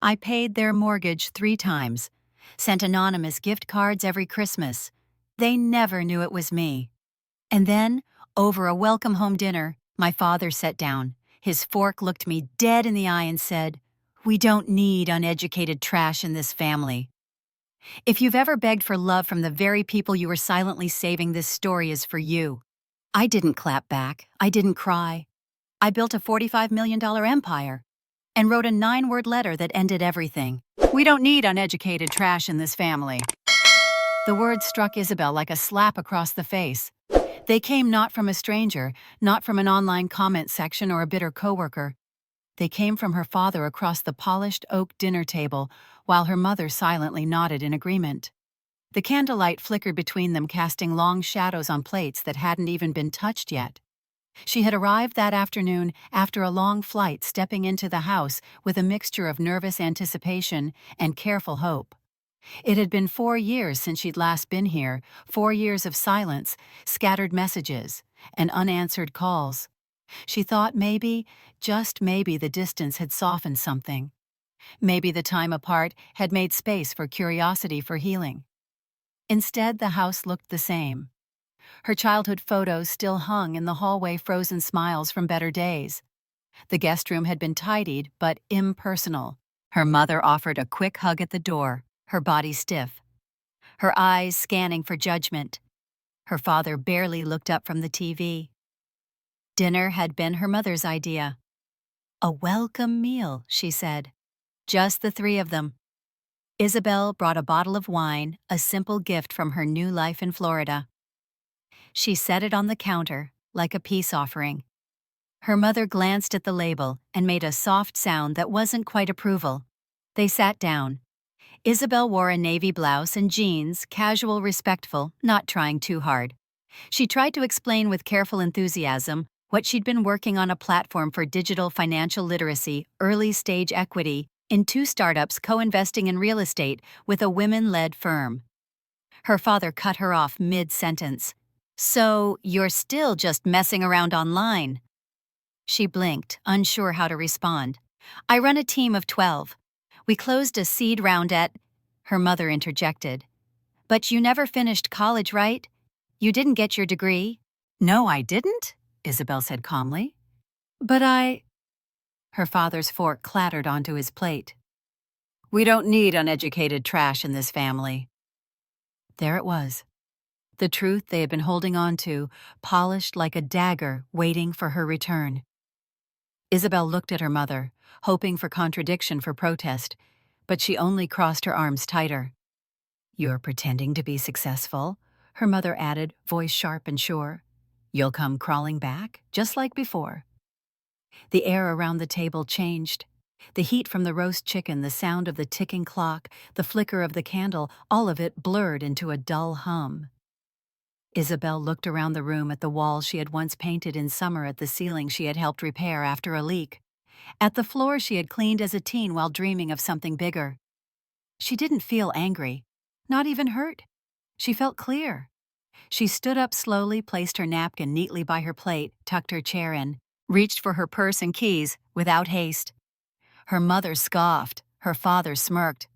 I paid their mortgage 3 times, sent anonymous gift cards every Christmas. They never knew it was me. And then, over a welcome home dinner, my father sat down. His fork looked me dead in the eye and said, "We don't need uneducated trash in this family." If you've ever begged for love from the very people you were silently saving, this story is for you. I didn't clap back. I didn't cry. I built a $45 million empire and wrote a 9-word letter that ended everything. We don't need uneducated trash in this family. The words struck Isabel like a slap across the face. They came not from a stranger, not from an online comment section or a bitter coworker. They came from her father across the polished oak dinner table, while her mother silently nodded in agreement. The candlelight flickered between them, casting long shadows on plates that hadn't even been touched yet. She had arrived that afternoon after a long flight, stepping into the house with a mixture of nervous anticipation and careful hope. It had been 4 years since she'd last been here, 4 years of silence, scattered messages, and unanswered calls. She thought maybe, just maybe, the distance had softened something. Maybe the time apart had made space for curiosity, for healing. Instead, the house looked the same. Her childhood photos still hung in the hallway, frozen smiles from better days. The guest room had been tidied, but impersonal. Her mother offered a quick hug at the door, her body stiff, her eyes scanning for judgment. Her father barely looked up from the TV. Dinner had been her mother's idea. A welcome meal, she said. Just the 3 of them. Isabel brought a bottle of wine, a simple gift from her new life in Florida. She set it on the counter, like a peace offering. Her mother glanced at the label and made a soft sound that wasn't quite approval. They sat down. Isabel wore a navy blouse and jeans, casual, respectful, not trying too hard. She tried to explain with careful enthusiasm what she'd been working on: a platform for digital financial literacy, early-stage equity, in 2 startups, co-investing in real estate with a women-led firm. Her father cut her off mid-sentence. "So, you're still just messing around online?" She blinked, unsure how to respond. "I run a team of 12. We closed a seed round at—" Her mother interjected. "But you never finished college, right? You didn't get your degree?" "No, I didn't," Isabel said calmly. "But I—" Her father's fork clattered onto his plate. "We don't need uneducated trash in this family." There it was. The truth they had been holding on to, polished like a dagger, waiting for her return. Isabel looked at her mother, hoping for contradiction, for protest, but she only crossed her arms tighter. "You're pretending to be successful," her mother added, voice sharp and sure. "You'll come crawling back, just like before." The air around the table changed. The heat from the roast chicken, the sound of the ticking clock, the flicker of the candle, all of it blurred into a dull hum. Isabel looked around the room, at the walls she had once painted in summer, at the ceiling she had helped repair after a leak, at the floor she had cleaned as a teen while dreaming of something bigger. She didn't feel angry, not even hurt. She felt clear. She stood up slowly, placed her napkin neatly by her plate, tucked her chair in, reached for her purse and keys without haste. Her mother scoffed. Her father smirked.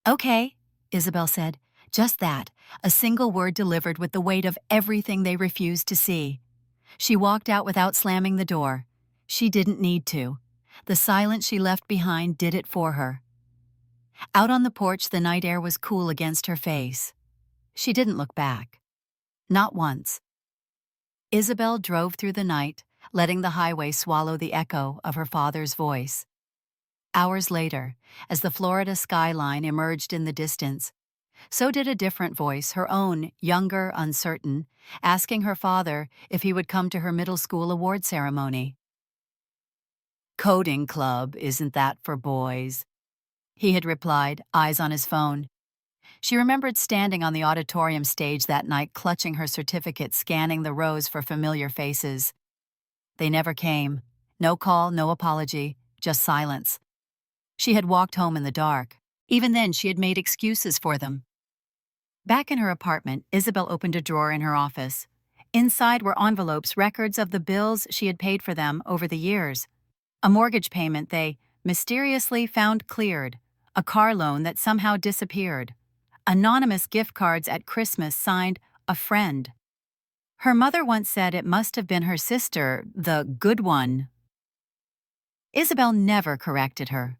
"Okay," Isabel said. Just that, a single word delivered with the weight of everything they refused to see. She walked out without slamming the door. She didn't need to. The silence she left behind did it for her. Out on the porch, the night air was cool against her face. She didn't look back. Not once. Isabel drove through the night, letting the highway swallow the echo of her father's voice. Hours later, as the Florida skyline emerged in the distance, so did a different voice, her own, younger, uncertain, asking her father if he would come to her middle school award ceremony. "Coding club, isn't that for boys?" he had replied, eyes on his phone. She remembered standing on the auditorium stage that night, clutching her certificate, scanning the rows for familiar faces. They never came. No call, no apology, just silence. She had walked home in the dark. Even then, she had made excuses for them. Back in her apartment, Isabel opened a drawer in her office. Inside were envelopes, records of the bills she had paid for them over the years. A mortgage payment they Mysteriously found cleared. A car loan that somehow disappeared. Anonymous gift cards at Christmas signed a friend. Her mother once said it must have been her sister, the good one. Isabel never corrected her.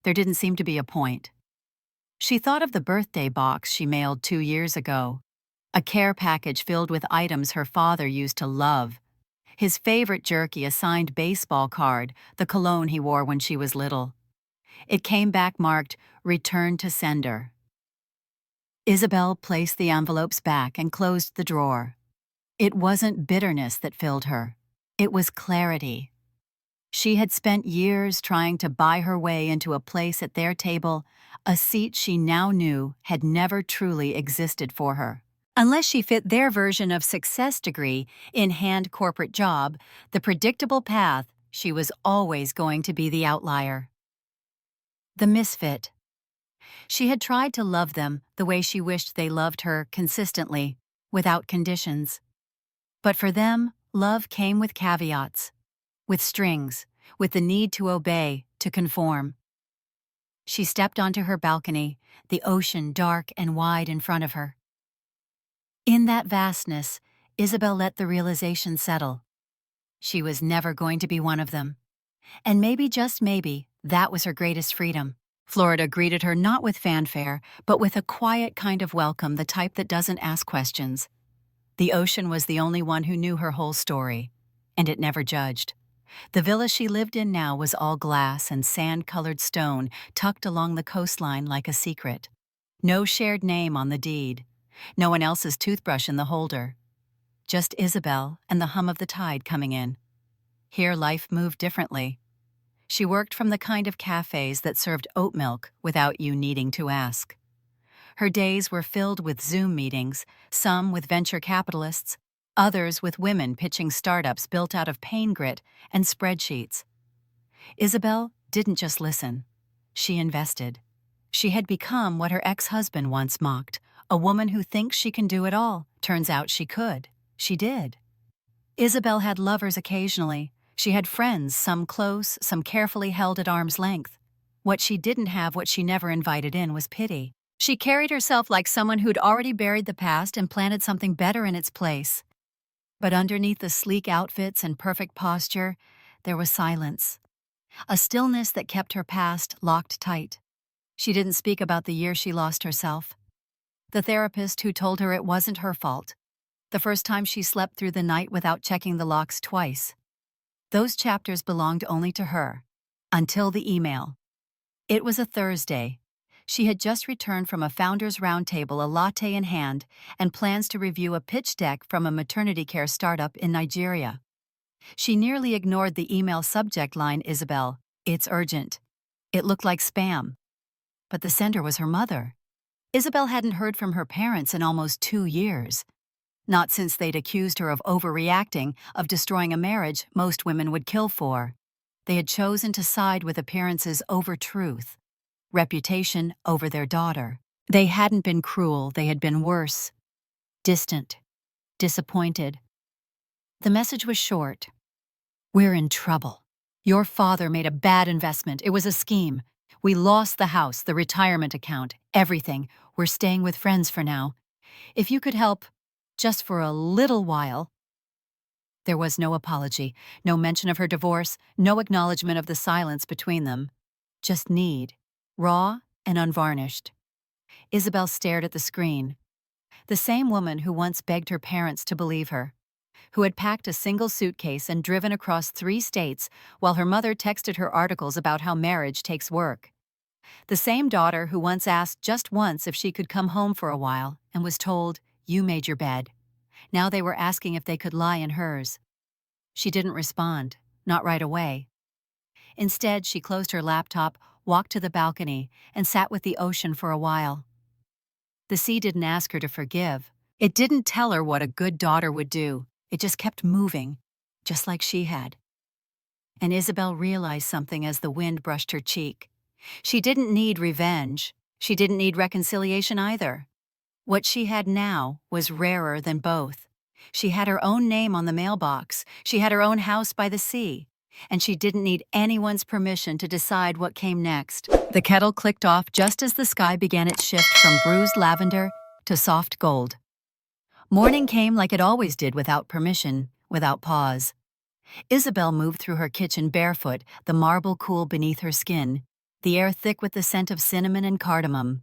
There didn't seem to be a point. She thought of the birthday box she mailed 2 years ago. A care package filled with items her father used to love. His favorite jerky, a signed baseball card, the cologne he wore when she was little. It came back marked, "Return to sender." Isabel placed the envelopes back and closed the drawer. It wasn't bitterness that filled her. It was clarity. She had spent years trying to buy her way into a place at their table, a seat she now knew had never truly existed for her. Unless she fit their version of success degree, in-hand corporate job, the predictable path, she was always going to be the outlier. The misfit. She had tried to love them the way she wished they loved her consistently, without conditions. But for them, love came with caveats, with strings, with the need to obey, to conform. She stepped onto her balcony, the ocean dark and wide in front of her. In that vastness, Isabel let the realization settle. She was never going to be one of them. And maybe, just maybe, that was her greatest freedom. Florida greeted her not with fanfare, but with a quiet kind of welcome, the type that doesn't ask questions. The ocean was the only one who knew her whole story, and it never judged. The villa she lived in now was all glass and sand-colored stone, tucked along the coastline like a secret. No shared name on the deed. No one else's toothbrush in the holder. Just Isabel and the hum of the tide coming in. Here life moved differently. She worked from the kind of cafes that served oat milk without you needing to ask. Her days were filled with Zoom meetings, some with venture capitalists, others with women pitching startups built out of pain grit and spreadsheets. Isabel didn't just listen. She invested. She had become what her ex-husband once mocked, a woman who thinks she can do it all. Turns out she could. She did. Isabel had lovers occasionally. She had friends, some close, some carefully held at arm's length. What she didn't have, what she never invited in, was pity. She carried herself like someone who'd already buried the past and planted something better in its place. But underneath the sleek outfits and perfect posture, there was silence. A stillness that kept her past locked tight. She didn't speak about the year she lost herself. The therapist who told her it wasn't her fault. The first time she slept through the night without checking the locks twice. Those chapters belonged only to her. Until the email. It was a Thursday. She had just returned from a founders' roundtable, a latte in hand, and plans to review a pitch deck from a maternity care startup in Nigeria. She nearly ignored the email subject line, "Isabel, it's urgent." It looked like spam. But the sender was her mother. Isabel hadn't heard from her parents in almost 2 years. Not since they'd accused her of overreacting, of destroying a marriage most women would kill for. They had chosen to side with appearances over truth. Reputation over their daughter. They hadn't been cruel, they had been worse. Distant. Disappointed. The message was short. "We're in trouble. Your father made a bad investment. It was a scheme. We lost the house, the retirement account, everything. We're staying with friends for now. If you could help, just for a little while." There was no apology, no mention of her divorce, no acknowledgement of the silence between them. Just need. Raw and unvarnished. Isabel stared at the screen. The same woman who once begged her parents to believe her. Who had packed a single suitcase and driven across 3 states while her mother texted her articles about how marriage takes work. The same daughter who once asked just once if she could come home for a while and was told, "You made your bed." Now they were asking if they could lie in hers. She didn't respond, not right away. Instead, she closed her laptop, walked to the balcony, and sat with the ocean for a while. The sea didn't ask her to forgive. It didn't tell her what a good daughter would do. It just kept moving, just like she had. And Isabel realized something as the wind brushed her cheek. She didn't need revenge. She didn't need reconciliation either. What she had now was rarer than both. She had her own name on the mailbox. She had her own house by the sea. and she didn't need anyone's permission to decide what came next. The kettle clicked off just as the sky began its shift from bruised lavender to soft gold. Morning came like it always did, without permission, without pause. Isabel moved through her kitchen barefoot, the marble cool beneath her skin, the air thick with the scent of cinnamon and cardamom.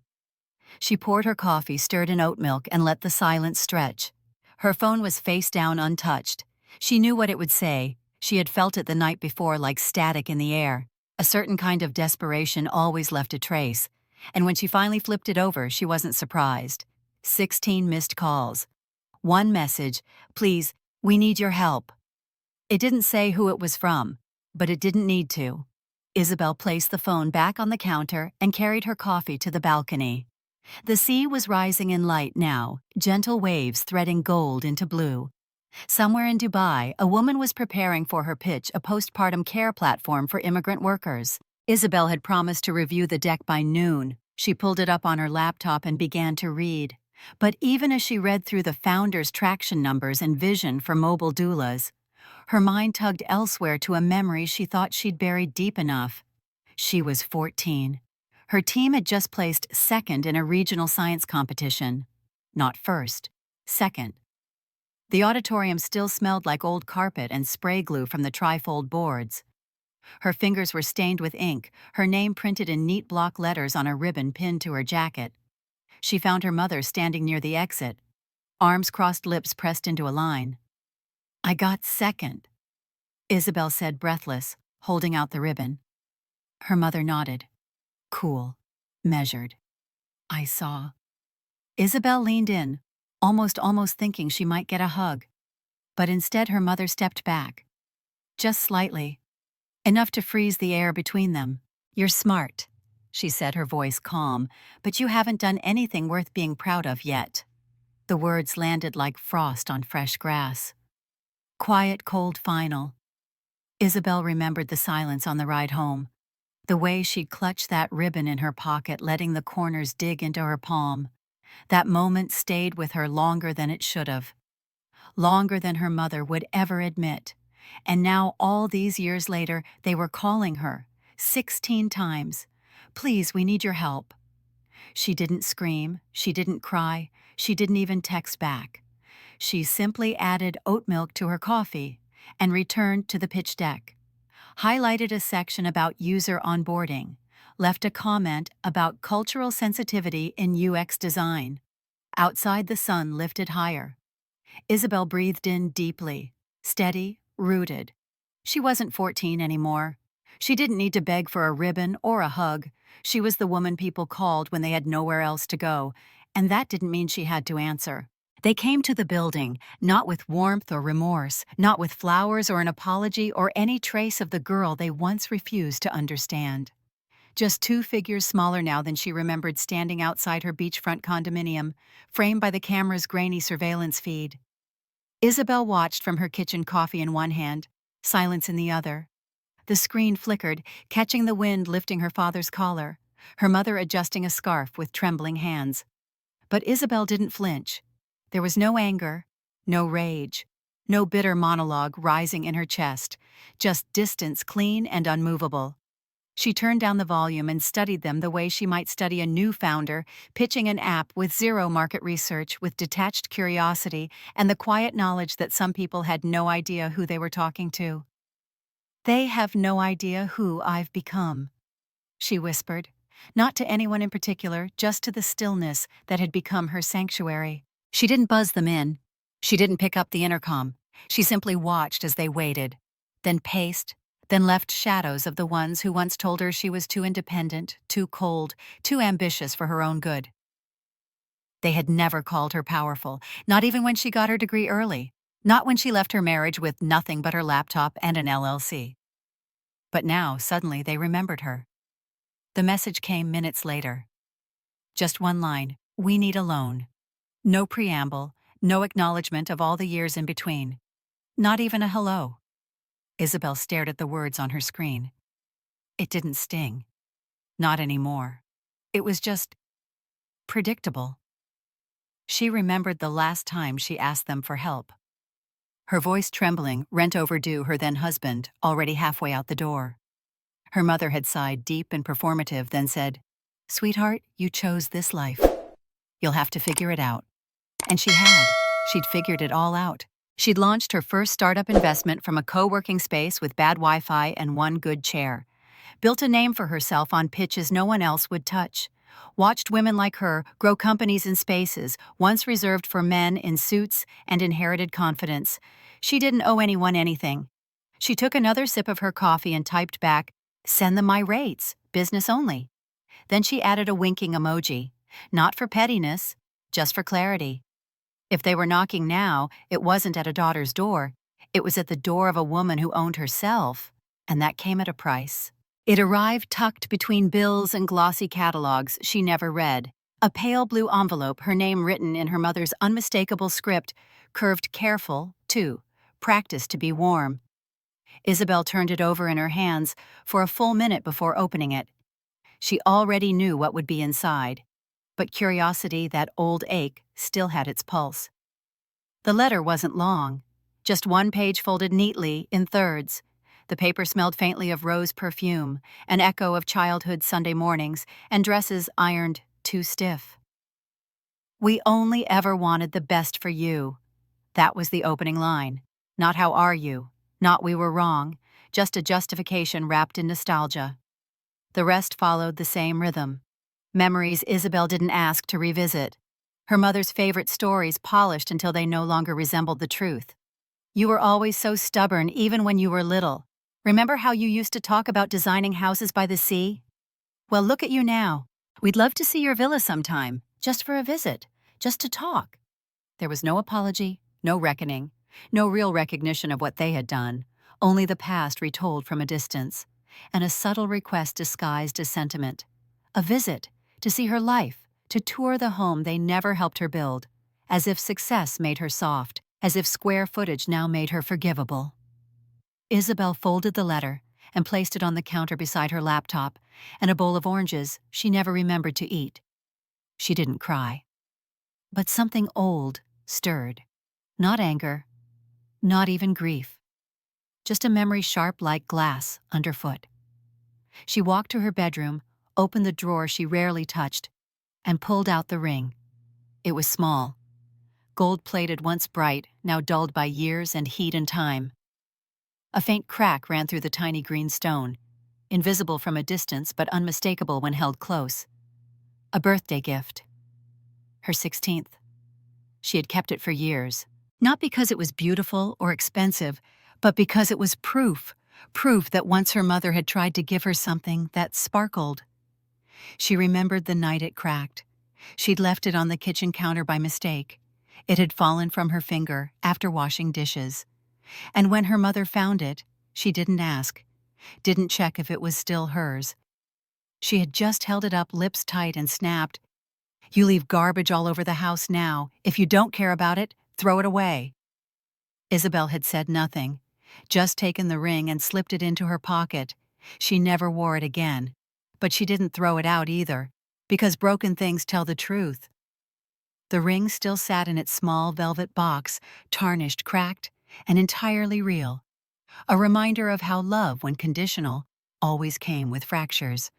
She poured her coffee, stirred in oat milk, and let the silence stretch. Her phone was face down, untouched. She knew what it would say. She had felt it the night before, like static in the air. A certain kind of desperation always left a trace. And when she finally flipped it over, she wasn't surprised. 16 missed calls. One message: "Please, we need your help." It didn't say who it was from, but it didn't need to. Isabel placed the phone back on the counter and carried her coffee to the balcony. The sea was rising in light now, gentle waves threading gold into blue. Somewhere in Dubai, a woman was preparing for her pitch, a postpartum care platform for immigrant workers. Isabel had promised to review the deck by noon. She pulled it up on her laptop and began to read. But even as she read through the founder's traction numbers and vision for mobile doulas, her mind tugged elsewhere to a memory she thought she'd buried deep enough. She was 14. Her team had just placed second in a regional science competition. Not first, second. The auditorium still smelled like old carpet and spray glue from the trifold boards. Her fingers were stained with ink, her name printed in neat block letters on a ribbon pinned to her jacket. She found her mother standing near the exit, arms crossed, lips pressed into a line. "I got second," Isabel said, breathless, holding out the ribbon. Her mother nodded. Cool, measured. "I saw." Isabel leaned in, almost thinking she might get a hug. But instead her mother stepped back. Just slightly. Enough to freeze the air between them. "You're smart," she said, her voice calm, "but you haven't done anything worth being proud of yet." The words landed like frost on fresh grass. Quiet, cold final. Isabel remembered the silence on the ride home. The way she'd clutched that ribbon in her pocket, letting the corners dig into her palm. That moment stayed with her longer than it should have. Longer than her mother would ever admit. And now, all these years later, they were calling her, 16 times. "Please, we need your help." She didn't scream, she didn't cry, she didn't even text back. She simply added oat milk to her coffee and returned to the pitch deck. Highlighted a section about user onboarding, left a comment about cultural sensitivity in UX design. Outside, the sun lifted higher. Isabel breathed in deeply, steady, rooted. She wasn't 14 anymore. She didn't need to beg for a ribbon or a hug. She was the woman people called when they had nowhere else to go, and that didn't mean she had to answer. They came to the building, not with warmth or remorse, not with flowers or an apology or any trace of the girl they once refused to understand. Just two figures smaller now than she remembered, standing outside her beachfront condominium, framed by the camera's grainy surveillance feed. Isabel watched from her kitchen, coffee in one hand, silence in the other. The screen flickered, catching the wind, lifting her father's collar, her mother adjusting a scarf with trembling hands. But Isabel didn't flinch. There was no anger, no rage, no bitter monologue rising in her chest, just distance, clean and unmovable. She turned down the volume and studied them the way she might study a new founder, pitching an app with zero market research, with detached curiosity and the quiet knowledge that some people had no idea who they were talking to. "They have no idea who I've become," she whispered, not to anyone in particular, just to the stillness that had become her sanctuary. She didn't buzz them in. She didn't pick up the intercom. She simply watched as they waited, then paced, then left shadows of the ones who once told her she was too independent, too cold, too ambitious for her own good. They had never called her powerful, not even when she got her degree early, not when she left her marriage with nothing but her laptop and an LLC. But now, suddenly, they remembered her. The message came minutes later. Just one line: "We need a loan." No preamble, no acknowledgement of all the years in between. Not even a hello. Isabel stared at the words on her screen. It didn't sting. Not anymore. It was just predictable. She remembered the last time she asked them for help. her voice trembling, rent overdue her then-husband, already halfway out the door. Her mother had sighed deep and performative, then said, "Sweetheart, you chose this life. You'll have to figure it out." And she had. She'd figured it all out. She'd launched her first startup investment from a co-working space with bad Wi-Fi and one good chair. Built a name for herself on pitches no one else would touch. Watched women like her grow companies in spaces once reserved for men in suits and inherited confidence. She didn't owe anyone anything. She took another sip of her coffee and typed back, "Send them my rates, business only." Then she added a winking emoji. Not for pettiness, just for clarity. If they were knocking now, it wasn't at a daughter's door. It was at the door of a woman who owned herself, and that came at a price. It arrived tucked between bills and glossy catalogs she never read. A pale blue envelope, her name written in her mother's unmistakable script, curved careful, too, practiced to be warm. Isabel turned it over in her hands for a full minute before opening it. She already knew what would be inside, but curiosity, that old ache, still had its pulse. The letter wasn't long, just one page folded neatly in thirds. The paper smelled faintly of rose perfume, an echo of childhood Sunday mornings, and dresses ironed too stiff. "We only ever wanted the best for you." That was the opening line. Not "how are you?" Not "we were wrong," just a justification wrapped in nostalgia. The rest followed the same rhythm. Memories Isabel didn't ask to revisit. Her mother's favorite stories polished until they no longer resembled the truth. "You were always so stubborn even when you were little. Remember how you used to talk about designing houses by the sea? Well, look at you now. We'd love to see your villa sometime, just for a visit, just to talk." There was no apology, no reckoning, no real recognition of what they had done, only the past retold from a distance, and a subtle request disguised as sentiment. A visit, to see her life, to tour the home they never helped her build, as if success made her soft, as if square footage now made her forgivable. Isabel folded the letter and placed it on the counter beside her laptop and a bowl of oranges she never remembered to eat. She didn't cry. But something old stirred. Not anger, not even grief. Just a memory sharp like glass underfoot. She walked to her bedroom, opened the drawer she rarely touched, and pulled out the ring. It was small. Gold-plated, once bright, now dulled by years and heat and time. A faint crack ran through the tiny green stone, invisible from a distance but unmistakable when held close. A birthday gift. Her 16th. She had kept it for years, not because it was beautiful or expensive, but because it was proof that once her mother had tried to give her something that sparkled. She remembered the night it cracked. She'd left it on the kitchen counter by mistake. It had fallen from her finger after washing dishes. And when her mother found it, she didn't ask, didn't check if it was still hers. She had just held it up, lips tight, and snapped, "You leave garbage all over the house now. If you don't care about it, throw it away." Isabel had said nothing, just taken the ring and slipped it into her pocket. She never wore it again. But she didn't throw it out either, because broken things tell the truth. The ring still sat in its small velvet box, tarnished, cracked, and entirely real. A reminder of how love, when conditional, always came with fractures.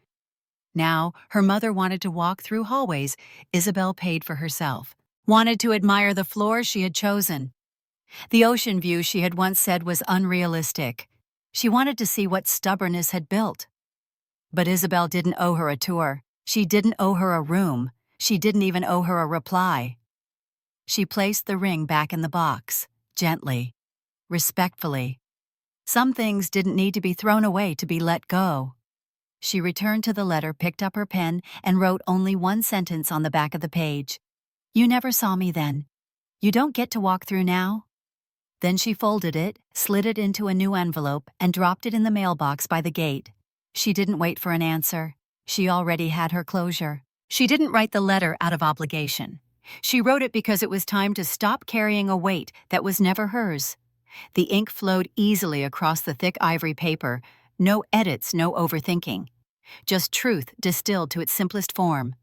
Now, her mother wanted to walk through hallways Isabel paid for herself, wanted to admire the floors she had chosen, the ocean view she had once said was unrealistic. She wanted to see what stubbornness had built. But Isabel didn't owe her a tour. She didn't owe her a room. She didn't even owe her a reply. She placed the ring back in the box, gently, respectfully. Some things didn't need to be thrown away to be let go. She returned to the letter, picked up her pen, and wrote only one sentence on the back of the page. "You never saw me then. You don't get to walk through now." Then she folded it, slid it into a new envelope, and dropped it in the mailbox by the gate. She didn't wait for an answer. She already had her closure. She didn't write the letter out of obligation. She wrote it because it was time to stop carrying a weight that was never hers. The ink flowed easily across the thick ivory paper. No edits, no overthinking. Just truth distilled to its simplest form.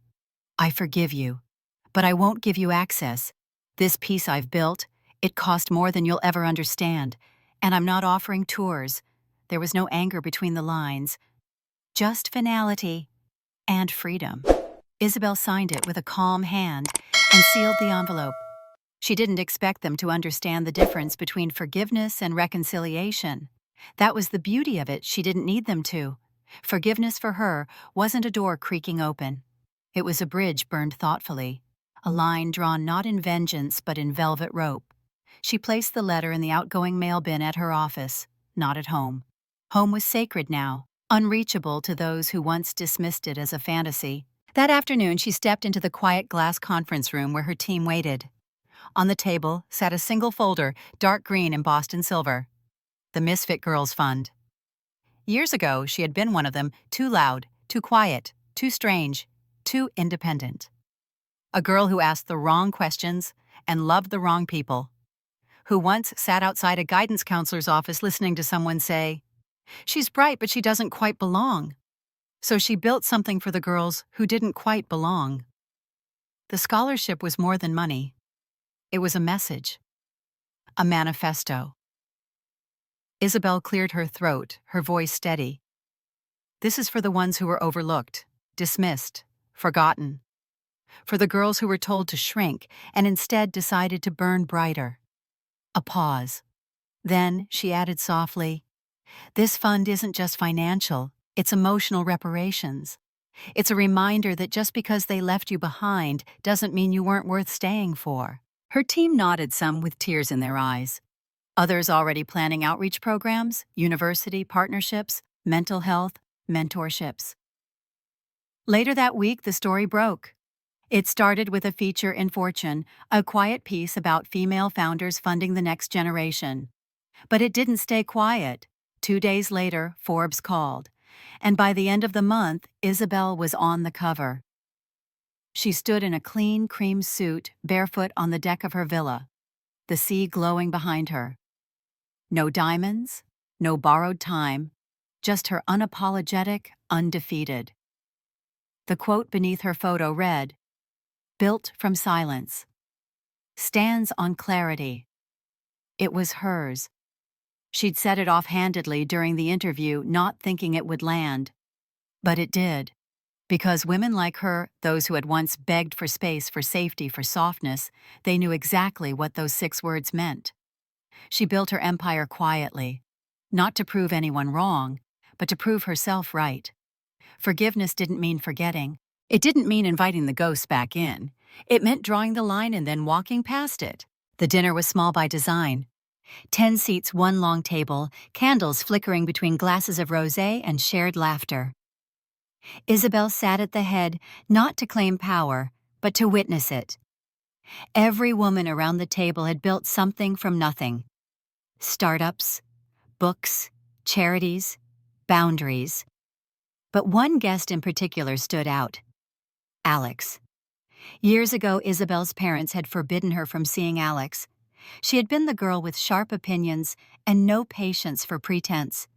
"I forgive you, but I won't give you access. This piece I've built, It cost more than you'll ever understand, and I'm not offering tours. There was no anger between the lines, just finality and freedom. Isabel signed it with a calm hand and sealed the envelope. She didn't expect them to understand the difference between forgiveness and reconciliation. That was the beauty of it. She didn't need them to. Forgiveness for her wasn't a door creaking open. It was a bridge burned thoughtfully, a line drawn not in vengeance but in velvet rope. She placed the letter in the outgoing mail bin at her office, not at home. Home was sacred now, unreachable to those who once dismissed it as a fantasy. That afternoon, she stepped into the quiet glass conference room where her team waited. On the table sat a single folder, dark green embossed in silver. The Misfit Girls Fund. Years ago, she had been one of them, too loud, too quiet, too strange, too independent. A girl who asked the wrong questions and loved the wrong people. Who once sat outside a guidance counselor's office listening to someone say, "She's bright, but she doesn't quite belong." So she built something for the girls who didn't quite belong. The scholarship was more than money. It was a message. A manifesto. Isabel cleared her throat, her voice steady. This is for the ones who were overlooked, dismissed, forgotten. For the girls who were told to shrink and instead decided to burn brighter. A pause. Then she added softly, "This fund isn't just financial, it's emotional reparations. It's a reminder that just because they left you behind doesn't mean you weren't worth staying for." Her team nodded, some with tears in their eyes. Others already planning outreach programs, university partnerships, mental health, mentorships. Later that week, the story broke. It started with a feature in Fortune, a quiet piece about female founders funding the next generation. But it didn't stay quiet. 2 days later, Forbes called. And by the end of the month, Isabel was on the cover. She stood in a clean cream suit, barefoot on the deck of her villa, the sea glowing behind her. No diamonds, no borrowed time, just her unapologetic, undefeated. The quote beneath her photo read, "Built from silence. Stands on clarity." It was hers. She'd said it offhandedly during the interview, not thinking it would land. But it did. Because women like her, those who had once begged for space, for safety, for softness, they knew exactly what those 6 words meant. She built her empire quietly, not to prove anyone wrong, but to prove herself right. Forgiveness didn't mean forgetting. It didn't mean inviting the ghosts back in. It meant drawing the line and then walking past it. The dinner was small by design. 10 seats, 1 long table, candles flickering between glasses of rosé and shared laughter. Isabel sat at the head, not to claim power, but to witness it. Every woman around the table had built something from nothing. Startups, books, charities, boundaries. But one guest in particular stood out. Alex. Years ago, Isabel's parents had forbidden her from seeing Alex. She had been the girl with sharp opinions and no patience for pretense.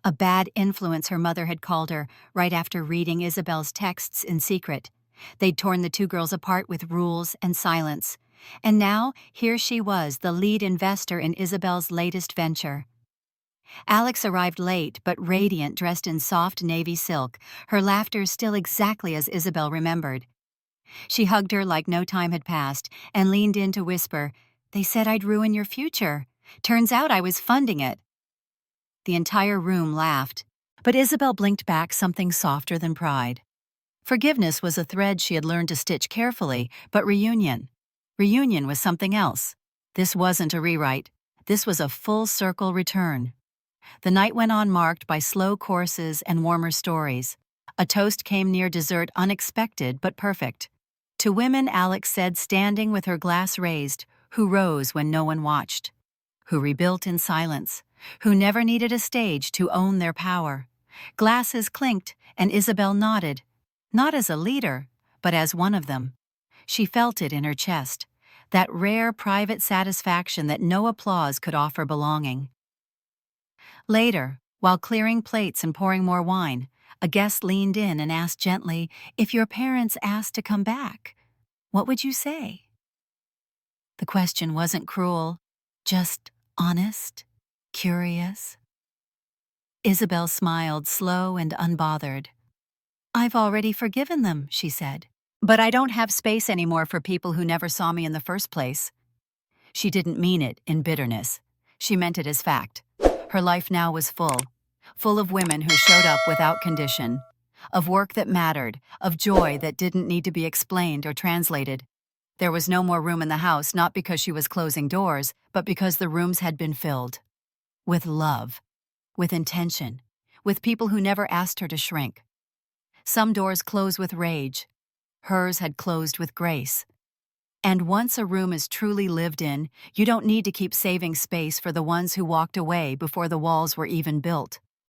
A bad influence, her mother had called her, right after reading Isabel's texts in secret. They'd torn the 2 girls apart with rules and silence. And now, here she was, the lead investor in Isabel's latest venture. Alex arrived late but radiant, dressed in soft navy silk, her laughter still exactly as Isabel remembered. She hugged her like no time had passed and leaned in to whisper, "They said I'd ruin your future. Turns out I was funding it." The entire room laughed, but Isabel blinked back something softer than pride. Forgiveness was a thread she had learned to stitch carefully, but reunion was something else. This wasn't a rewrite. This was a full-circle return. The night went on marked by slow courses and warmer stories. A toast came near dessert, unexpected but perfect. To women, Alex said, standing with her glass raised, who rose when no one watched, who rebuilt in silence, who never needed a stage to own their power. Glasses clinked, and Isabel nodded, not as a leader, but as one of them. She felt it in her chest, that rare private satisfaction that no applause could offer belonging. Later, while clearing plates and pouring more wine, a guest leaned in and asked gently, "If your parents asked to come back, what would you say?" The question wasn't cruel, just honest, curious. Isabel smiled, slow and unbothered. "I've already forgiven them," she said. "But I don't have space anymore for people who never saw me in the first place." She didn't mean it in bitterness. She meant it as fact. Her life now was full of women who showed up without condition, of work that mattered, of joy that didn't need to be explained or translated. There was no more room in the house, not because she was closing doors, but because the rooms had been filled. With love, with intention, with people who never asked her to shrink. Some doors close with rage. Hers had closed with grace. And once a room is truly lived in, you don't need to keep saving space for the ones who walked away before the walls were even built.